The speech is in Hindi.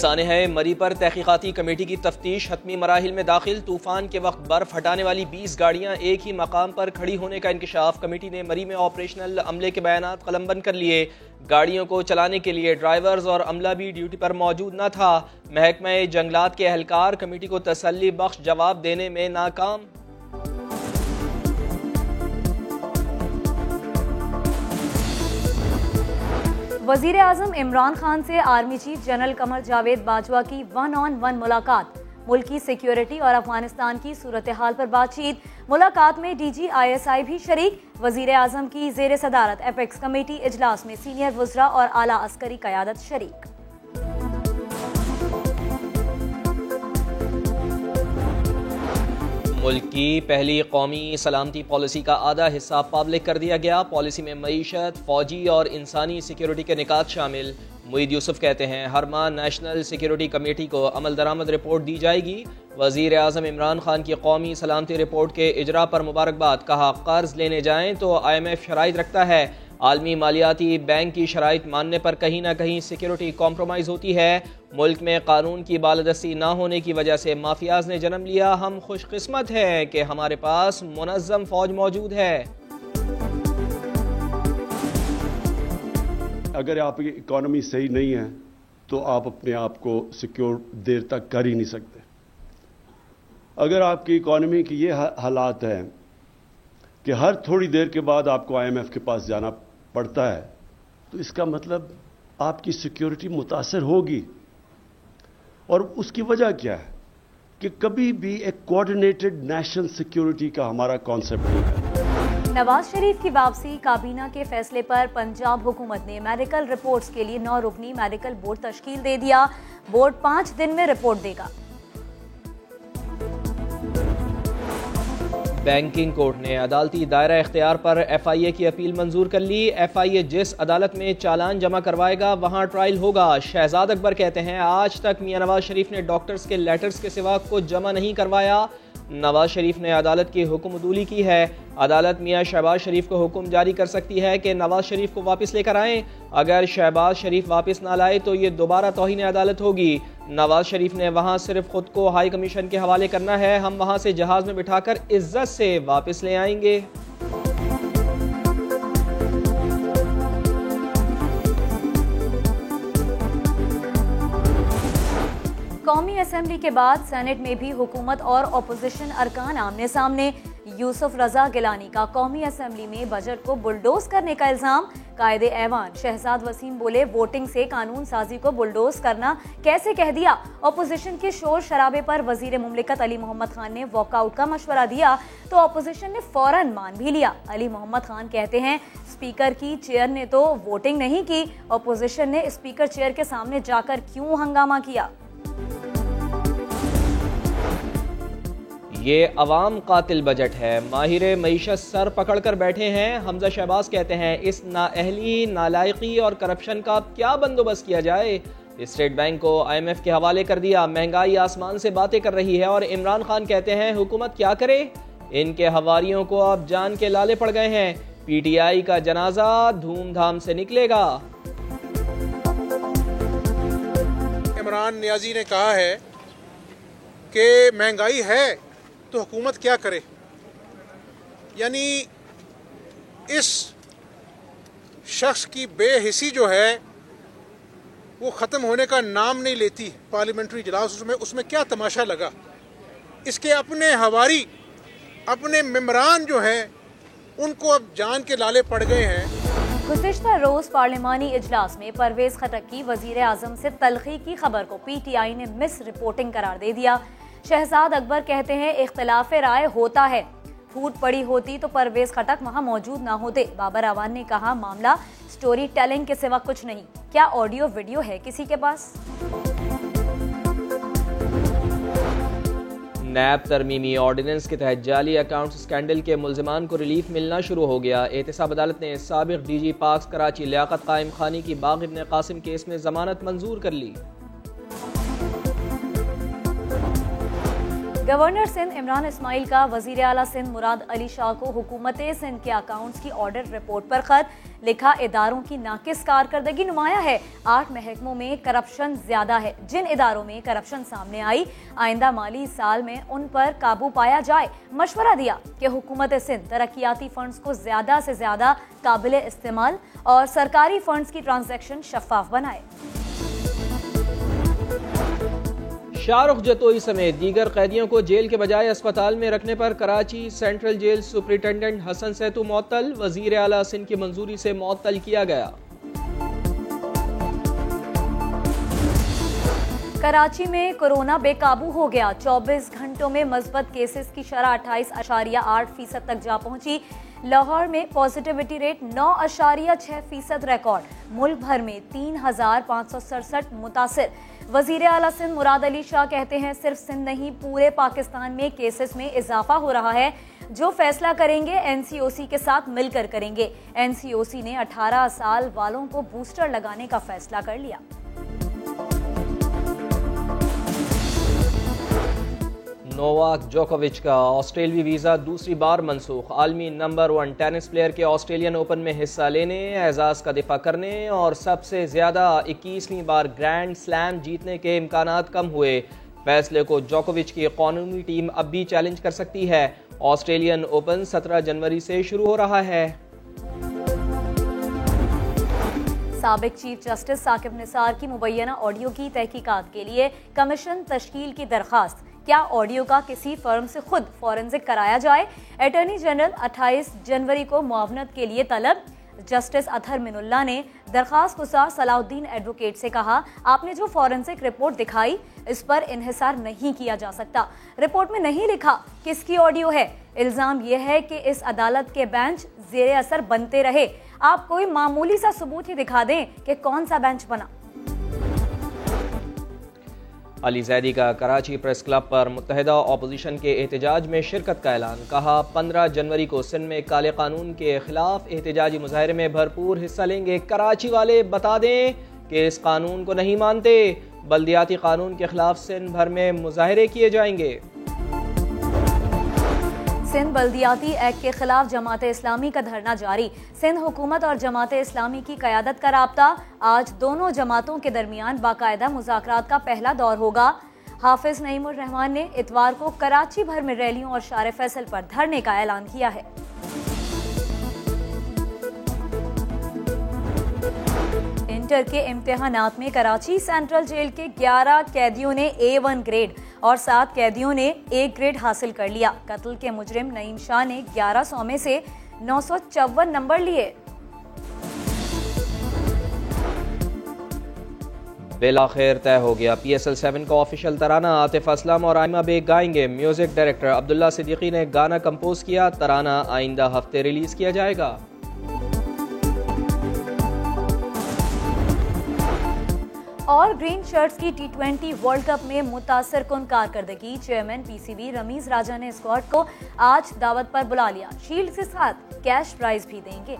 सानहा मरी पर तहकीकाती कमेटी की तफ्तीश हतमी मराहिल में दाखिल। तूफान के वक्त बर्फ हटाने वाली 20 गाड़ियां एक ही मकाम पर खड़ी होने का इंकशाफ। कमेटी ने मरी में ऑपरेशनल अमले के बयानात कलमबंद कर लिए। गाड़ियों को चलाने के लिए ड्राइवर्स और अमला भी ड्यूटी पर मौजूद न था। महकमा जंगलात के एहलकार कमेटी को तसल्ली बख्श जवाब देने में नाकाम। वजीर आजम इमरान खान से army chief general Qamar Javed Bajwa की 1-on-1 मुलाकात। मुल्क की सिक्योरिटी और अफगानिस्तान की सूरत हाल पर बातचीत। मुलाकात में DG-ISI भी शरीक। वजीर आजम की जेर सदारत एपेक्स कमेटी इजलास में सीनियर वज़रा और आला अस्करी क़यादत शरीक। मुल्क की पहली कौमी सलामती पॉलिसी का आधा हिस्सा पब्लिक कर दिया गया। पॉलिसी में मईशत, फौजी और इंसानी सिक्योरिटी के निकात शामिल। मुईद यूसुफ कहते हैं हर माह नेशनल सिक्योरिटी कमेटी को अमल दरामद रिपोर्ट दी जाएगी। वजीर आजम इमरान खान की कौमी सलामती रिपोर्ट के इजरा पर मुबारकबाद। कहा कर्ज लेने जाएं तो IMF शराइत रखता है। आलमी मालियाती बैंक की शराइत मानने पर कहीं ना कहीं सिक्योरिटी कॉम्प्रोमाइज़ होती है। मुल्क में कानून की बालादस्ती ना होने की वजह से माफियाज ने जन्म लिया। हम खुशकिस्मत हैं कि हमारे पास मुनज़्ज़म फौज मौजूद है। अगर आपकी इकॉनमी सही नहीं है तो आप अपने आप को सिक्योर देर तक कर ही नहीं सकते। अगर आपकी इकॉनमी की ये हालात है कि हर थोड़ी देर के बाद आपको IMF के पास जाना पड़ता है, तो इसका मतलब आपकी सिक्योरिटी मुतासर होगी। और उसकी वजह क्या है कि कभी भी एक कोऑर्डिनेटेड नेशनल सिक्योरिटी का हमारा कॉन्सेप्ट नहीं है। नवाज शरीफ की वापसी। काबीना के फैसले पर पंजाब हुकूमत ने मेडिकल रिपोर्ट्स के लिए 9 रुकनी मेडिकल बोर्ड तश्कील दे दिया। बोर्ड 5 दिन में रिपोर्ट देगा। बैंकिंग कोर्ट ने अदालती दायरा इख्तियार पर FIA की अपील मंजूर कर ली। FIA जिस अदालत में चालान जमा करवाएगा वहां ट्रायल होगा। शहजाद अकबर कहते हैं आज तक मियां नवाज शरीफ ने डॉक्टर्स के लेटर्स के सिवा कुछ जमा नहीं करवाया। नवाज शरीफ ने अदालत की हुक्मदूली की है। अदालत मियां शहबाज शरीफ को हुक्म जारी कर सकती है कि नवाज शरीफ को वापस लेकर आएं। अगर शहबाज शरीफ वापस ना लाए तो ये दोबारा तौहीन अदालत होगी। नवाज शरीफ ने वहां सिर्फ खुद को हाई कमीशन के हवाले करना है। हम वहां से जहाज में बिठाकर इज्जत से वापस ले आएंगे। कौमी असेंबली के बाद सेनेट में भी हुकूमत और अपोजिशन अरकान आमने सामने। यूसुफ रजा गिलानी का कौमी असेंबली में बजट को बुलडोज करने का इल्जाम। कायदे ऐवान शहजाद वसीम बोले वोटिंग से कानून साजी को बुलडोज करना कैसे कह दिया। अपोजिशन के शोर शराबे पर वजीर मुमलिकत अली मोहम्मद खान ने वॉकआउट का मशवरा दिया तो अपोजिशन ने फौरन मान भी लिया। अली मोहम्मद खान कहते हैं स्पीकर की चेयर ने तो वोटिंग नहीं की, अपोजिशन ने स्पीकर चेयर के सामने जाकर क्यों हंगामा किया। ये अवाम कातिल बजट है। माहिर मईशत सर पकड़ कर बैठे हैं। हमजा शहबाज कहते हैं इस नाअहली, नालायकी और करप्शन का क्या बंदोबस्त किया जाए। स्टेट बैंक को IMF के हवाले कर दिया। महंगाई आसमान से बातें कर रही है। और इमरान खान कहते हैं हुकूमत क्या करे, इनके हवारियों को अब जान के लाले पड़ गए हैं। PTI का जनाजा धूमधाम से निकलेगा। इमरान नियाजी ने कहा है कि महंगाई है तो हुकूमत क्या करे। यानी इस शख्स की बेहिसी जो है वो ख़त्म होने का नाम नहीं लेती। पार्लियामेंट्री इजलास उसमें क्या तमाशा लगा। इसके अपने हवारी, अपने मेंबरान जो हैं उनको अब जान के लाले पड़ गए हैं। गुज़िश्ता रोज पार्लिमानी इजलास में परवेज खटक की वजीर आजम से तलखी की खबर को PTI ने मिस रिपोर्टिंग करार दे दिया। शहजाद अकबर कहते हैं इख्तिलाफ राय होता है, फूट पड़ी होती तो परवेज खटक वहां मौजूद ना होते। बाबर अवान ने कहा मामला स्टोरी टेलिंग के सिवा कुछ नहीं। क्या ऑडियो वीडियो है किसी के पास। नैब तरमीमी ऑर्डिनेंस के तहत जाली अकाउंट स्कैंडल के मुल्जिमान को रिलीफ मिलना शुरू हो गया। एहतसाब अदालत ने साबिक DG पाक्स कराची लियाकत कायम खानी की बाग इब्न कासिम केस में जमानत मंजूर कर ली। गवर्नर सिंध इमरान इस्माइल का वजीर आला सिंध मुराद अली शाह को हुकूमत सिंध के अकाउंट्स की ऑडिट रिपोर्ट पर खत लिखा। इदारों की नाकिस कारकर्दगी नुमाया है। 8 महकमों में करप्शन ज्यादा है। जिन इदारों में करप्शन सामने आई आइंदा माली साल में उन पर काबू पाया जाए। मशवरा दिया कि हुकूमत सिंध तरक्याती फंड्स को ज्यादा से ज्यादा काबिल इस्तेमाल और सरकारी फंड्स की ट्रांजैक्शन शफाफ बनाए। शाहरुख जतोई समेत दीगर कैदियों को जेल के बजाय अस्पताल में रखने पर Karachi central jail superintendent Hasan Saitu मुअत्तल। वजीर आला सिंध की मंजूरी से मुअत्तल किया गया। कराची में कोरोना बेकाबू हो गया। 24 घंटों में मस्बत केसेस की शरह 28.8% तक जा पहुंची। लाहौर में पॉजिटिविटी रेट 9.6% रिकॉर्ड। मुल्क भर में 3,567 मुतासिर। वजीर आला सिंध मुराद अली शाह कहते हैं सिर्फ सिंध नहीं पूरे पाकिस्तान में केसेस में इजाफा हो रहा है। जो फैसला करेंगे एनसीओसी के साथ मिलकर करेंगे। एनसीओसी ने 18 साल वालों को बूस्टर लगाने का फैसला कर लिया। नोवाक जोकोविच का ऑस्ट्रेलियाई वीज़ा दूसरी बार मनसूख। आलमी नंबर 1 टेनिस प्लेयर के ऑस्ट्रेलियन ओपन में हिस्सा लेने, एजाज़ का दिफा करने और सबसे ज़्यादा 21वीं बार ग्रैंड स्लैम जीतने के इम्कानात कम हुए। फैसले को जोकोविच की कानूनी टीम अब भी चैलेंज कर सकती है। ऑस्ट्रेलियन ओपन 17 जनवरी से शुरू हो रहा है। साबिक चीफ जस्टिस साकिब निसार की मुबैना ऑडियो की तहकीकात के लिए कमीशन तश्कील की दरख्वास्त। क्या ऑडियो का किसी फर्म से खुद फॉरेंसिक कराया जाए? अटॉर्नी जनरल 28 जनवरी को मुआवनत के लिए तलब। जस्टिस अतहर मिनुल्लाह ने दरखास्त गुजार सलाउद्दीन एडवोकेट से कहा, आपने जो फॉरेंसिक रिपोर्ट दिखाई इस पर इन्हिसार नहीं किया जा सकता। रिपोर्ट में नहीं लिखा किसकी ऑडियो है। इल्जाम यह है कि इस अदालत के बेंच जेर असर बनते रहे। आप कोई मामूली सा सबूत ही दिखा दें कि कौन सा बेंच बना। अली जैदी का कराची प्रेस क्लब पर मुत्तहिदा अपोजिशन के एहतजाज में शिरकत का ऐलान। कहा 15 जनवरी को सिंध में काले कानून के खिलाफ एहतजाजी मुजाहरे में भरपूर हिस्सा लेंगे। कराची वाले बता दें कि इस कानून को नहीं मानते। बल्दियाती कानून के खिलाफ सिंध भर में मुजाहरे किए जाएंगे। सिंध बल्दियाती एक्ट के खिलाफ जमात इस्लामी का धरना जारी। सिंध हुकूमत और जमात इस्लामी की क़यादत का राब्ता। आज दोनों जमातों के दरमियान बाकायदा मुज़ाकरात का पहला दौर होगा। हाफिज नईमुर रहमान ने इतवार को कराची भर में रैलियों और शार फैसल पर धरने का ऐलान किया है। इंटर के इम्तिहानात में कराची सेंट्रल जेल के 11 कैदियों ने A1 ग्रेड और 7 कैदियों ने A ग्रेड हासिल कर लिया। कत्ल के मुजरिम नईम शाह ने 1100 में से 954 नंबर लिए। बिलाखिर तय हो गया। PSL 7 का ऑफिशियल तराना आतिफ असलम और आइमा बेग गाएंगे। म्यूजिक डायरेक्टर अब्दुल्ला सिद्दीकी ने गाना कंपोज किया। तराना आइंदा हफ्ते रिलीज किया जाएगा। और ग्रीन शर्ट्स की T20 वर्ल्ड कप में मुतासर कुन कारकर्दगी। चेयरमैन PCB रमीज राजा ने स्क्वाड को आज दावत पर बुला लिया। शील्ड के साथ कैश प्राइज भी देंगे।